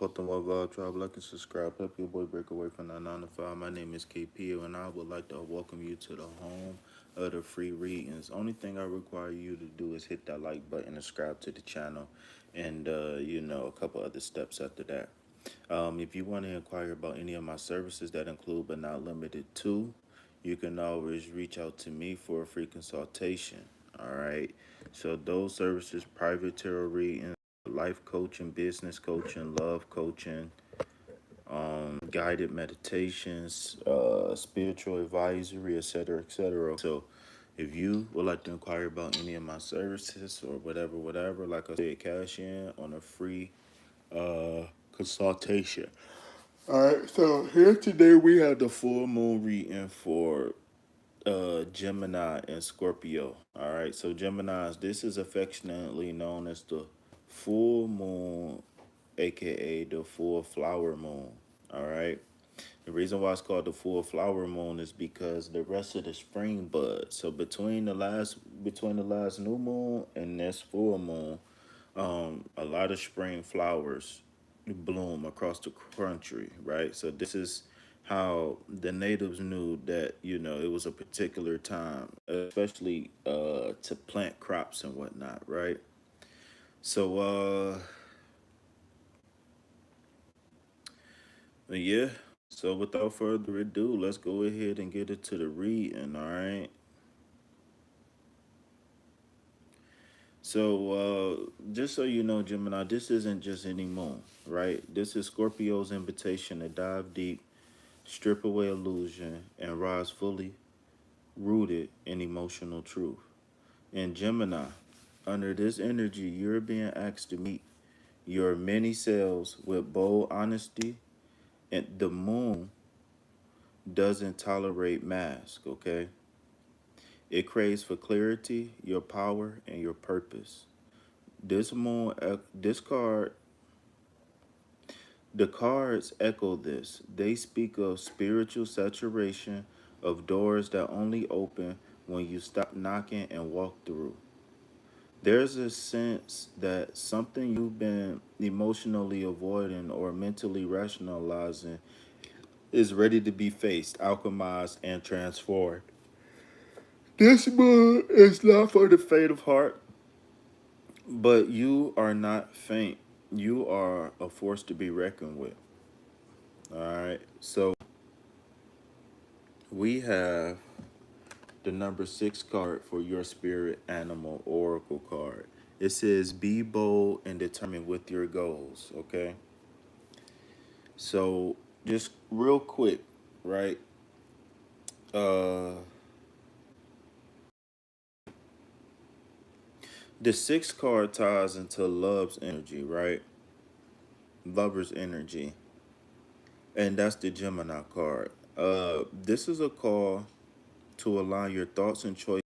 Put the love out, tribe, like and subscribe. Help your boy break away from that 9 to 5. My name is KP, and I would like to welcome you to the home of the free readings. Only thing I require you to do is hit that like button and subscribe to the channel, and a couple other steps after that. If you want to inquire about any of my services that include but not limited to, you can always reach out to me for a free consultation. All right. So those services, private tarot reading, life coaching, business coaching, love coaching, guided meditations, spiritual advisory, etc., etc. So if you would like to inquire about any of my services or whatever, like I said, cash in on a free consultation. All right, so here today we have the full moon reading for Gemini and Scorpio. All right, so Geminis, this is affectionately known as the full moon, aka the full flower moon. All right. The reason why it's called the full flower moon is because the rest of the spring buds. So between the last new moon and this full moon, a lot of spring flowers bloom across the country, right? So this is how the natives knew that it was a particular time, especially to plant crops and whatnot, right? So yeah. So without further ado, let's go ahead and get into the reading. All right. So just so you know, Gemini, this isn't just any moon, right? This is Scorpio's invitation to dive deep, strip away illusion, and rise fully rooted in emotional truth. In Gemini, under this energy, you're being asked to meet your many selves with bold honesty, and the moon doesn't tolerate mask, okay? It craves for clarity, your power, and your purpose. This moon, this card, the cards echo this. They speak of spiritual saturation, of doors that only open when you stop knocking and walk through. There's a sense that something you've been emotionally avoiding or mentally rationalizing is ready to be faced, alchemized, and transformed. This moon is not for the faint of heart, but you are not faint. You are a force to be reckoned with. All right. So we have the number 6 card for your spirit animal oracle card. It says, be bold and determined with your goals. Okay. So just real quick, right? Uh, the 6th card ties into love's energy, right? Lover's energy. And that's the Gemini card. This is a call to align your thoughts and choices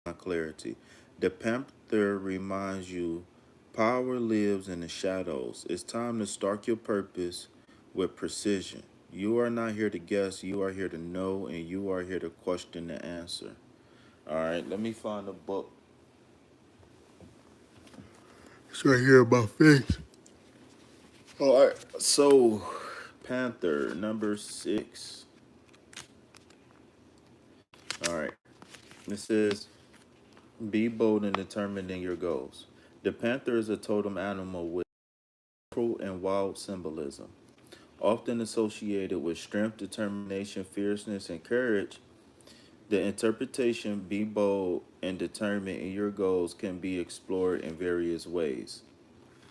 with clarity. The Panther reminds you power lives in the shadows. It's time to start your purpose with precision. You are not here to guess, you are here to know, and you are here to question the answer. All right, let me find a book. It's right here in my face. All right, so Panther, number 6. All right, this says, be bold and determined in your goals. The panther is a totem animal with powerful and wild symbolism. Often associated with strength, determination, fierceness, and courage, the interpretation be bold and determined in your goals can be explored in various ways.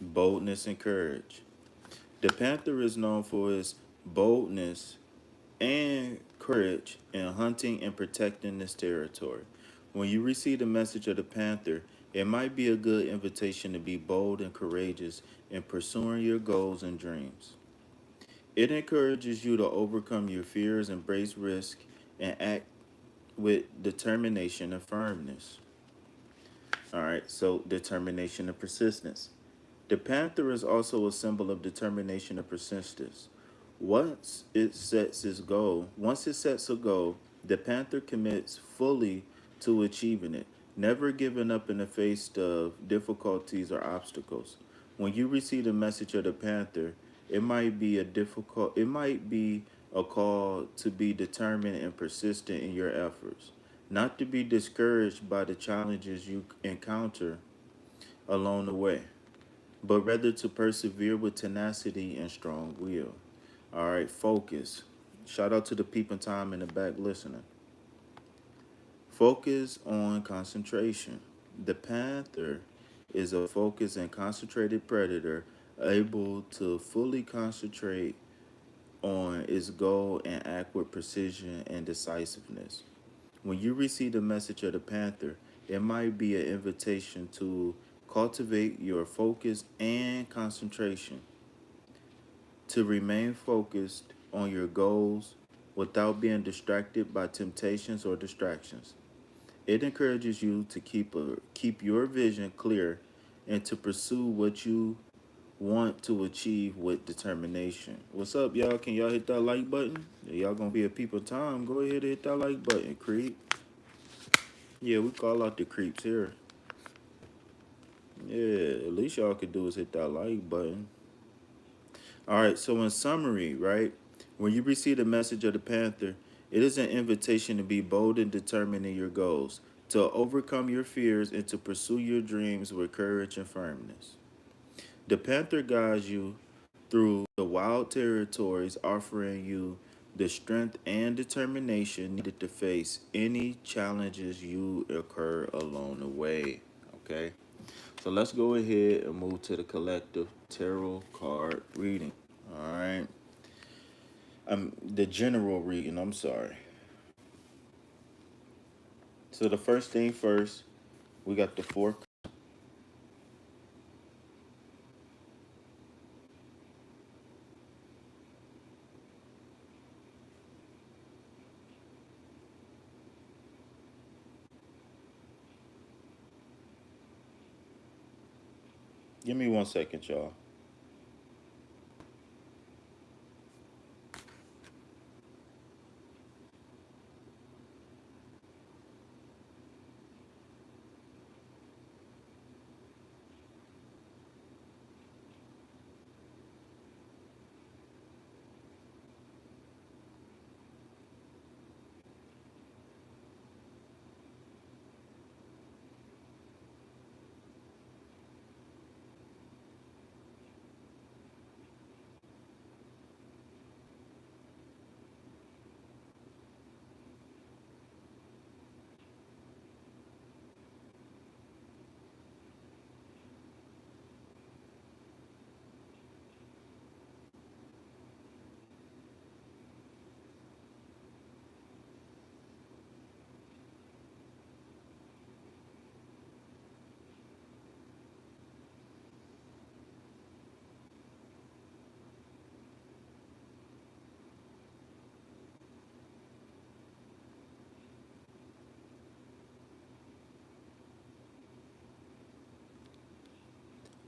Boldness and courage. The panther is known for its boldness and courage in hunting and protecting this territory. When you receive the message of the panther, it might be a good invitation to be bold and courageous in pursuing your goals and dreams. It encourages you to overcome your fears, embrace risk, and act with determination and firmness. All right, so determination and persistence. The panther is also a symbol of determination and persistence. Once it sets a goal, the panther commits fully to achieving it, never giving up in the face of difficulties or obstacles. When you receive the message of the panther, It might be a difficult. It might be a call to be determined and persistent in your efforts, not to be discouraged by the challenges you encounter along the way, but rather to persevere with tenacity and strong will. All right, focus. Shout out to the people time in the back listening. Focus on concentration. The panther is a focused and concentrated predator able to fully concentrate on its goal and act with precision and decisiveness. When you receive the message of the panther, it might be an invitation to cultivate your focus and concentration, to remain focused on your goals without being distracted by temptations or distractions. It encourages you to keep your vision clear and to pursue what you want to achieve with determination. What's up, y'all? Can y'all hit that like button? Y'all gonna be a people time. Go ahead and hit that like button, creep. Yeah, we call out the creeps here. Yeah, at least y'all could do is hit that like button. All right, so in summary, right, when you receive the message of the Panther, it is an invitation to be bold and determined in your goals, to overcome your fears, and to pursue your dreams with courage and firmness. The Panther guides you through the wild territories, offering you the strength and determination needed to face any challenges you occur along the way. Okay, so let's go ahead and move to the collective tarot card reading. All right. The general reading, I'm sorry. So the first thing first, we got the four. Give me 1 second, y'all.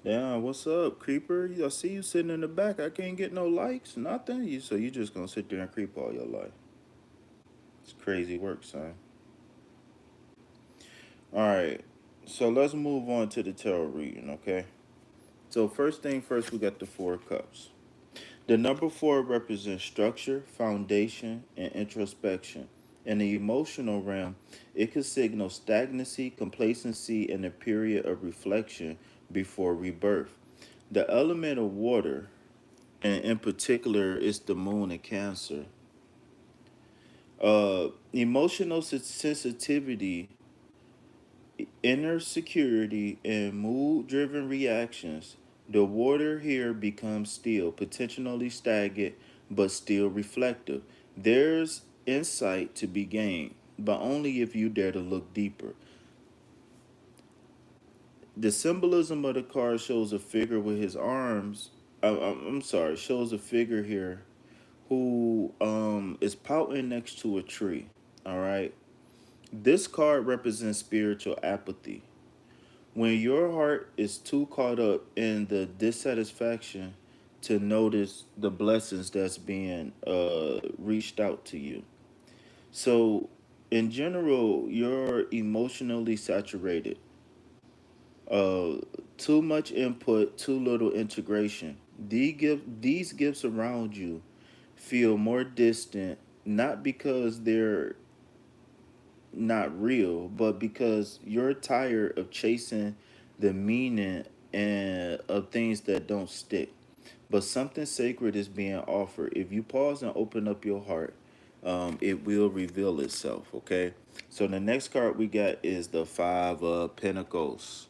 Damn, what's up, creeper? I see you sitting in the back. I can't get no likes, nothing. You just gonna sit there and creep all your life. It's crazy work, son. All right, so let's move on to the tarot reading, okay? So first thing first, we got the Four Cups. The number four represents structure, foundation, and introspection. In the emotional realm, it could signal stagnancy, complacency, and a period of reflection before rebirth. The element of water, and in particular, is the moon in Cancer. Emotional sensitivity, inner security, and mood driven reactions. The water here becomes still, potentially stagnant, but still reflective. There's insight to be gained, but only if you dare to look deeper. The symbolism of the card shows a figure with his arms. I'm sorry, shows a figure here who is pouting next to a tree. All right. This card represents spiritual apathy. When your heart is too caught up in the dissatisfaction to notice the blessings that's being reached out to you. So, in general, you're emotionally saturated. Uh, Too much input, too little integration. These gifts around you feel more distant, not because they're not real, but because you're tired of chasing the meaning and of things that don't stick. But something sacred is being offered. If you pause and open up your heart, it will reveal itself. Okay. So the next card we got is the Five of Pentacles.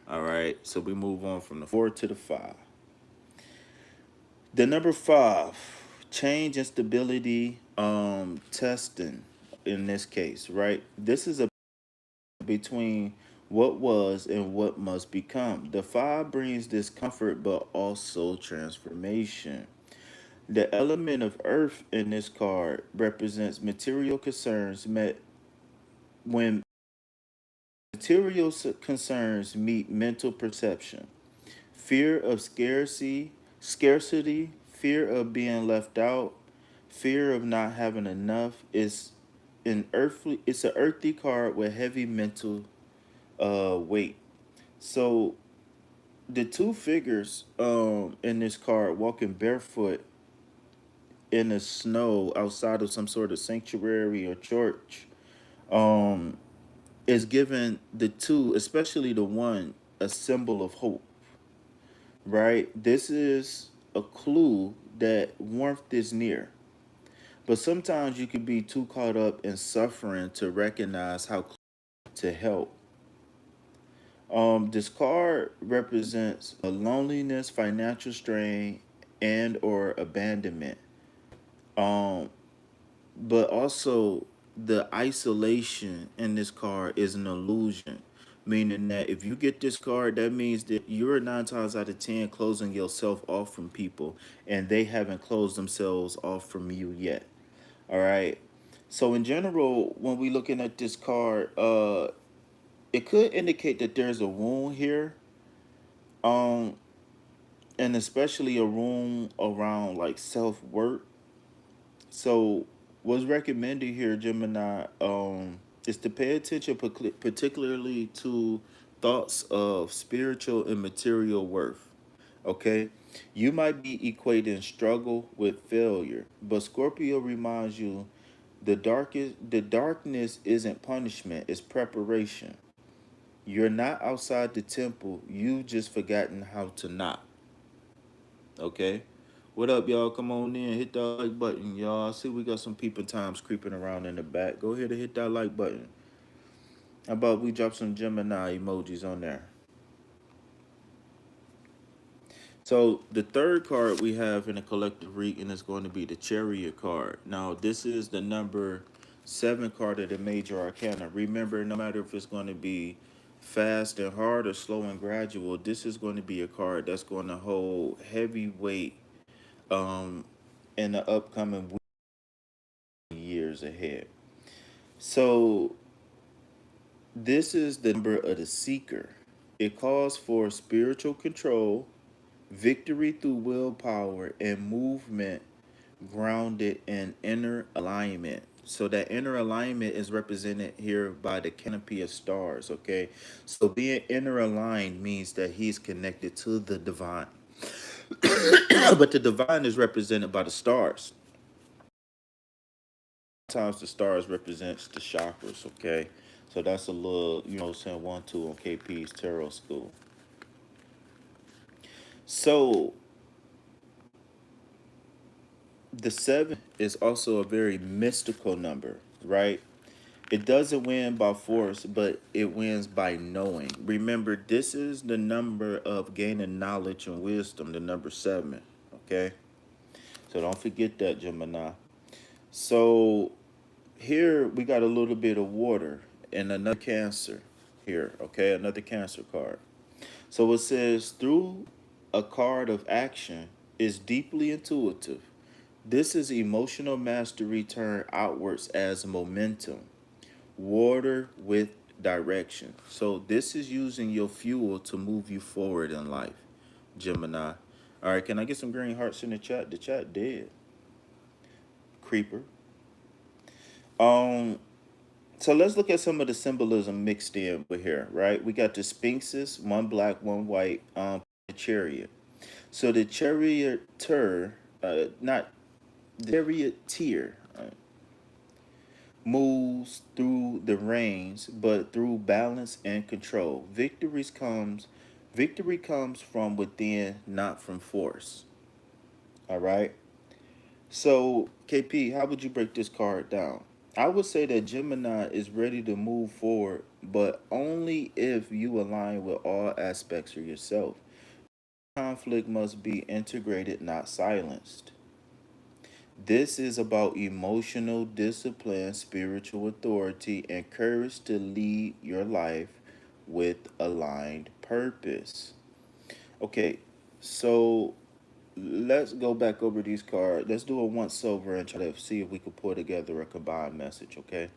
All right. So we move on from the four to the five. The number five, change and stability, testing in this case, right? This is a between what was and what must become. The five brings discomfort but also transformation. The element of earth in this card represents material concerns met when material concerns meet mental perception. Fear of scarcity, fear of being left out, fear of not having enough is it's an earthy card with heavy mental weight. So the two figures in this card walking barefoot in the snow outside of some sort of sanctuary or church um is giving the two, especially the one, a symbol of hope, right? This is a clue that warmth is near. But sometimes you can be too caught up in suffering to recognize how close to help. This card represents a loneliness, financial strain, and or abandonment. Um, but also the isolation in this card is an illusion, meaning that if you get this card, that means that you're 9 times out of 10 closing yourself off from people, and they haven't closed themselves off from you yet. All right. So in general, when we looking at this card, it could indicate that there's a wound here, um, and especially a wound around like self worth. So what's recommended here, Gemini, is to pay attention particularly to thoughts of spiritual and material worth. Okay, you might be equating struggle with failure, but Scorpio reminds you the darkness isn't punishment, it's preparation. You're not outside the temple, you just forgotten how to knock. Okay. What up, y'all? Come on in, hit that like button, y'all. I see we got some peeping times creeping around in the back. Go ahead and hit that like button. How about we drop some Gemini emojis on there? So the third card we have in the collective reading is going to be the Chariot card. Now this is the number 7 card of the major arcana. Remember, no matter if it's going to be fast and hard or slow and gradual, this is going to be a card that's going to hold heavy weight um, in the upcoming years ahead. So this is the number of the seeker. It calls for spiritual control, victory through willpower, and movement grounded in inner alignment. So that inner alignment is represented here by the canopy of stars, okay? So being inner aligned means that he's connected to the divine. But the divine is represented by the stars. Sometimes the stars represents the chakras, okay? So that's a little, saying 1, 2 on KP's tarot school. So the 7 is also a very mystical number, right? It doesn't win by force, but it wins by knowing. Remember, this is the number of gaining knowledge and wisdom, the number 7, okay? So don't forget that, Gemini. So here we got a little bit of water and another Cancer here, okay? Another Cancer card. So it says, through a card of action is deeply intuitive. This is emotional mastery turned outwards as momentum. Water with direction. So this is using your fuel to move you forward in life, Gemini. All right, can I get some green hearts in the chat? The chat dead. Creeper. Um, so let's look at some of the symbolism mixed in with here, right? We got the sphinxes, one black, one white, the chariot. So the charioteer, not the charioteer, moves through the reins, but through balance and control. Victory comes from within, not from force. All right. So, KP, how would you break this card down? I would say that Gemini is ready to move forward, but only if you align with all aspects of yourself. Conflict must be integrated, not silenced. This is about emotional discipline, spiritual authority, and courage to lead your life with aligned purpose. Okay, so let's go back over these cards. Let's do a once over and try to see if we could put together a combined message, okay?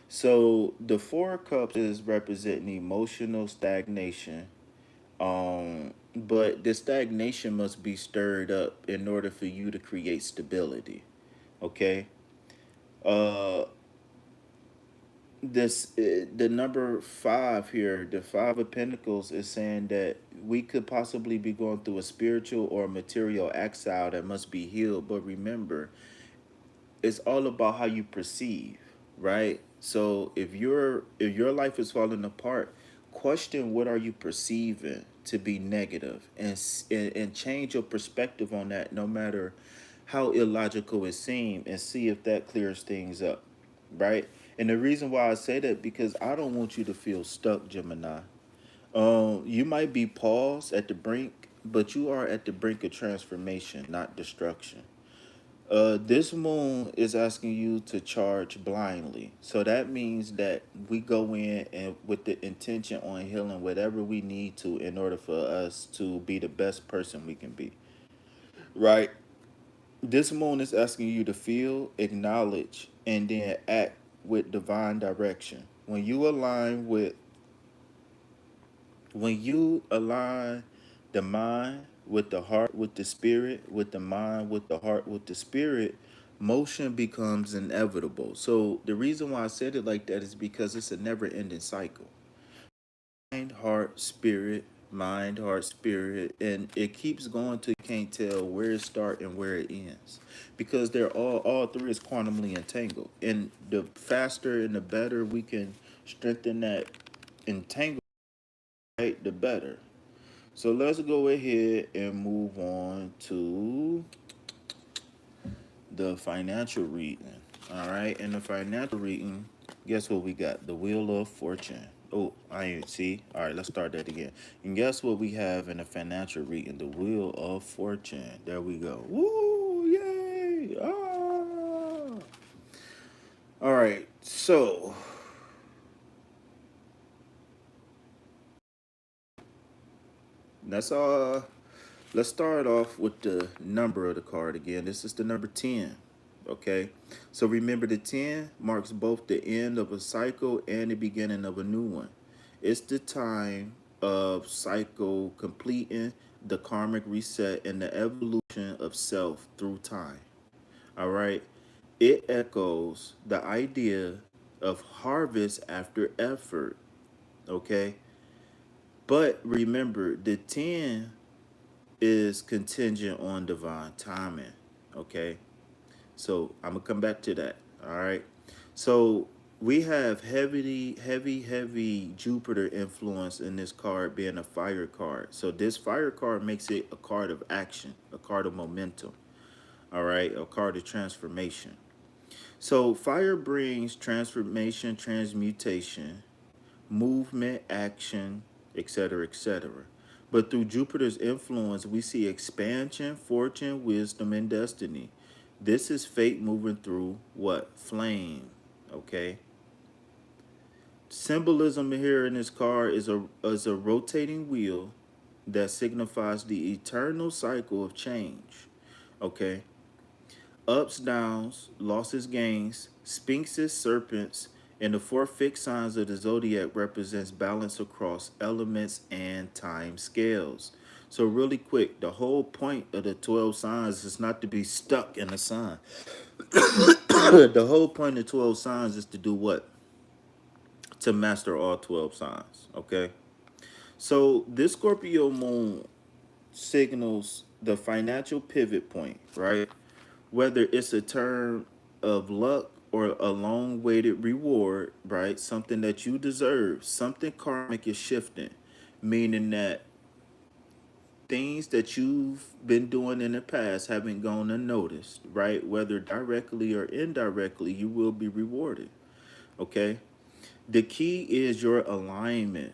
So the Four of Cups is representing emotional stagnation. But the stagnation must be stirred up in order for you to create stability. Okay. Uh, the number five here, the Five of Pentacles, is saying that we could possibly be going through a spiritual or material exile that must be healed. But remember, it's all about how you perceive, right? So if your life is falling apart, question what are you perceiving to be negative, and change your perspective on that, no matter how illogical it seems, and see if that clears things up, right? And the reason why I say that, because I don't want you to feel stuck, Gemini. You might be paused at the brink, but you are at the brink of transformation, not destruction. This moon is asking you to charge blindly. So that means that we go in and with the intention on healing whatever we need to in order for us to be the best person we can be. Right? This moon is asking you to feel, acknowledge, and then act with divine direction. When you align the mind with the heart with the spirit, with the mind with the heart with the spirit, motion becomes inevitable. So the reason why I said it like that is because it's a never ending cycle. Mind, heart, spirit, and it keeps going till you can't tell where it starts and where it ends, because they're all three is quantumly entangled. And the faster and the better we can strengthen that entanglement, right, the better. So let's go ahead and move on to the financial reading. All right, in the financial reading, guess what we got? The Wheel of Fortune. Oh, I ain't see. All right, let's start that again. And guess what we have in the financial reading? The Wheel of Fortune. There we go. Woo! Yay! Ah! All right, so that's all. Let's start off with the number of the card again. This is the number 10. Okay. So remember, the 10 marks both the end of a cycle and the beginning of a new one. It's the time of cycle completing, the karmic reset, and the evolution of self through time. All right. It echoes the idea of harvest after effort. Okay. But remember, the 10 is contingent on divine timing. Okay. So I'm gonna come back to that. All right. So we have heavy Jupiter influence in this card being a fire card. So this fire card makes it a card of action, a card of momentum. All right, a card of transformation. So fire brings transformation, transmutation, movement, action, etc., etc. But through Jupiter's influence, we see expansion, fortune, wisdom, and destiny. This is fate moving through what? Flame. Okay. Symbolism here in this card is a rotating wheel that signifies the eternal cycle of change. Okay. Ups, downs, losses, gains, sphinxes, serpents, and the four fixed signs of the zodiac represents balance across elements and time scales. So really quick, the whole point of the 12 signs is not to be stuck in a sign. The whole point of 12 signs is to do what? To master all 12 signs, okay? So this Scorpio moon signals the financial pivot point, right? Whether it's a turn of luck or a long waited reward, right? Something that you deserve, something karmic is shifting, meaning that things that you've been doing in the past haven't gone unnoticed, right? Whether directly or indirectly, you will be rewarded. Okay. The key is your alignment.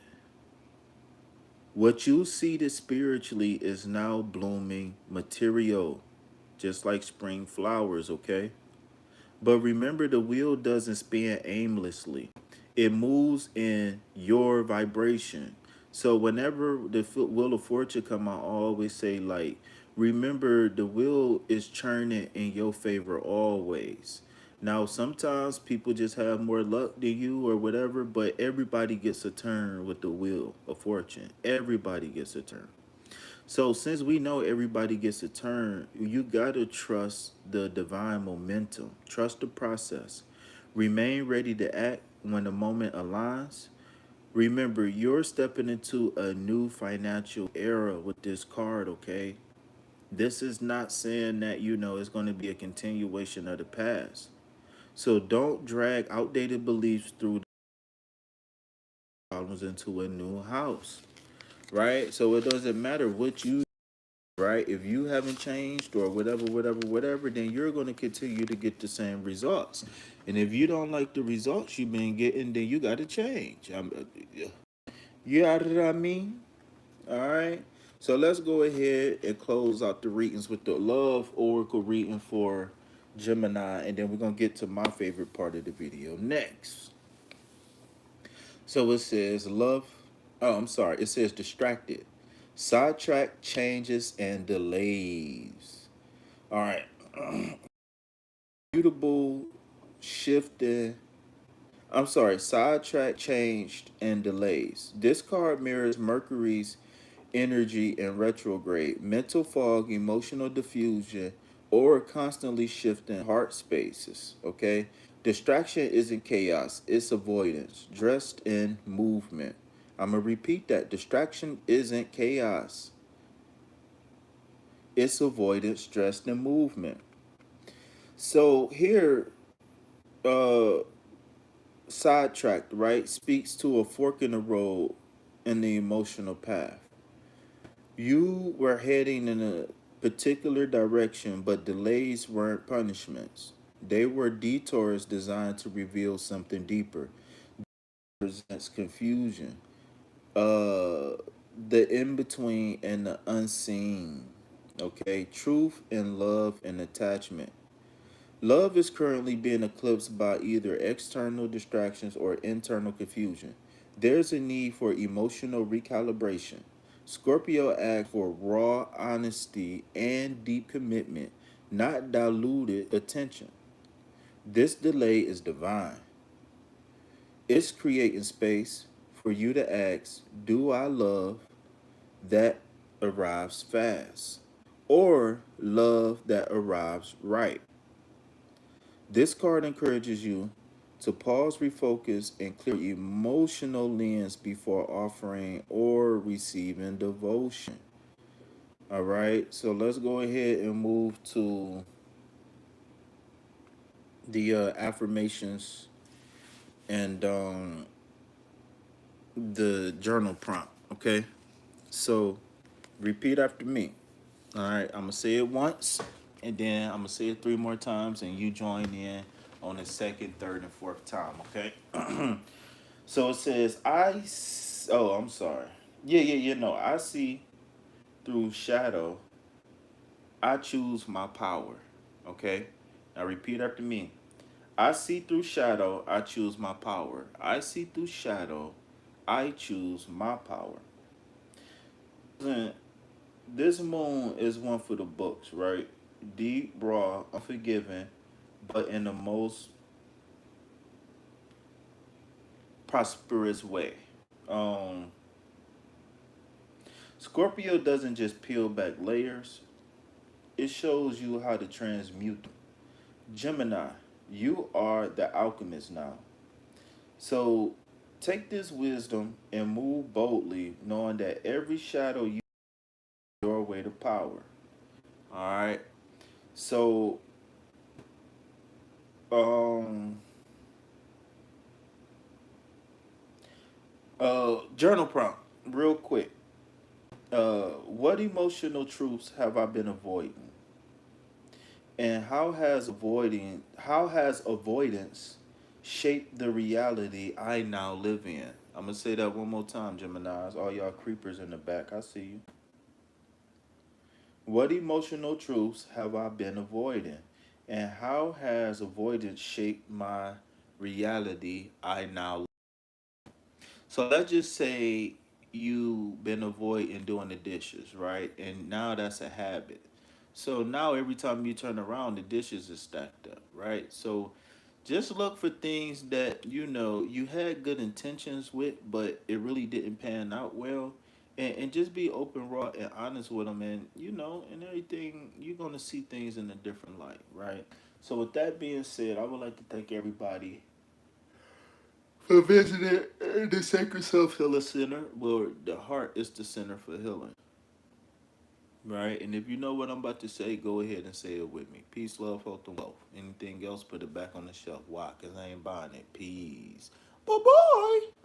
What you see that spiritually is now blooming material, just like spring flowers, okay? But remember, the wheel doesn't spin aimlessly. It moves in your vibration. So whenever the wheel of fortune come out, I always say, like, remember the wheel is churning in your favor always. Now, sometimes people just have more luck than you or whatever, but everybody gets a turn with the wheel of fortune. Everybody gets a turn. So since we know everybody gets a turn, you gotta trust the divine momentum. Trust the process. Remain ready to act when the moment aligns. Remember, you're stepping into a new financial era with this card, okay? This is not saying that, it's going to be a continuation of the past. So don't drag outdated beliefs through the problems into a new house, right? So it doesn't matter what you right? If you haven't changed or whatever, whatever, whatever, then you're going to continue to get the same results. And if you don't like the results you've been getting, then you got to change. You know what I mean? All right. So let's go ahead and close out the readings with the love oracle reading for Gemini, and then we're going to get to my favorite part of the video next. So it says love. Oh, I'm sorry. It says distracted, sidetrack, changes, and delays. All right. Mutable, shifting. I'm sorry. Sidetrack, changed, and delays. This card mirrors Mercury's energy in retrograde, mental fog, emotional diffusion, or constantly shifting heart spaces. Okay. Distraction isn't chaos, it's avoidance, dressed in movement. I'm going to repeat that. Distraction isn't chaos, it's avoidance, dressed in movement. So here, uh, sidetracked, right, speaks to a fork in the road in the emotional path. You were heading in a particular direction, but delays weren't punishments. They were detours designed to reveal something deeper. Presents confusion, uh, the in between and the unseen. Okay, truth and love and attachment. Love is currently being eclipsed by either external distractions or internal confusion. There's a need for emotional recalibration. Scorpio asks for raw honesty and deep commitment, not diluted attention. This delay is divine. It's creating space for you to ask, do I love that arrives fast? Or love that arrives right? This card encourages you to pause, refocus, and clear emotional lens before offering or receiving devotion. All right, so let's go ahead and move to the affirmations and the journal prompt. Okay, so repeat after me. All right, I'm gonna say it once, and then I'm gonna say it three more times, and you join in on the second, third, and fourth time. Okay. So it says, oh, I'm sorry. Yeah. No, I see through shadow. I choose my power. Okay. Now repeat after me. I see through shadow. I choose my power. I see through shadow. I choose my power. Listen, this moon is one for the books, right? Deep, raw, unforgiving, but in the most prosperous way. Um, Scorpio doesn't just peel back layers, it shows you how to transmute them. Gemini, you are the alchemist now. So take this wisdom and move boldly, knowing that every shadow you your way to power. All right. So, um, journal prompt, real quick. What emotional truths have I been avoiding, and how has avoidance shaped the reality I now live in? I'm gonna say that one more time, Gemini's. All y'all creepers in the back, I see you. What emotional truths have I been avoiding? And how has avoidance shaped my reality I now? So let's just say you've been avoiding doing the dishes, right? And now that's a habit. So now every time you turn around, the dishes is stacked up, right? So just look for things that you know you had good intentions with, but it really didn't pan out well. And just be open, raw, and honest with them. And, and everything, you're going to see things in a different light, right? So, with that being said, I would like to thank everybody for visiting the Sacred Self Healer Center, where the heart is the center for healing. Right? And if you know what I'm about to say, go ahead and say it with me. Peace, love, health, and wealth. Anything else, put it back on the shelf. Why? Because I ain't buying it. Peace. Bye bye.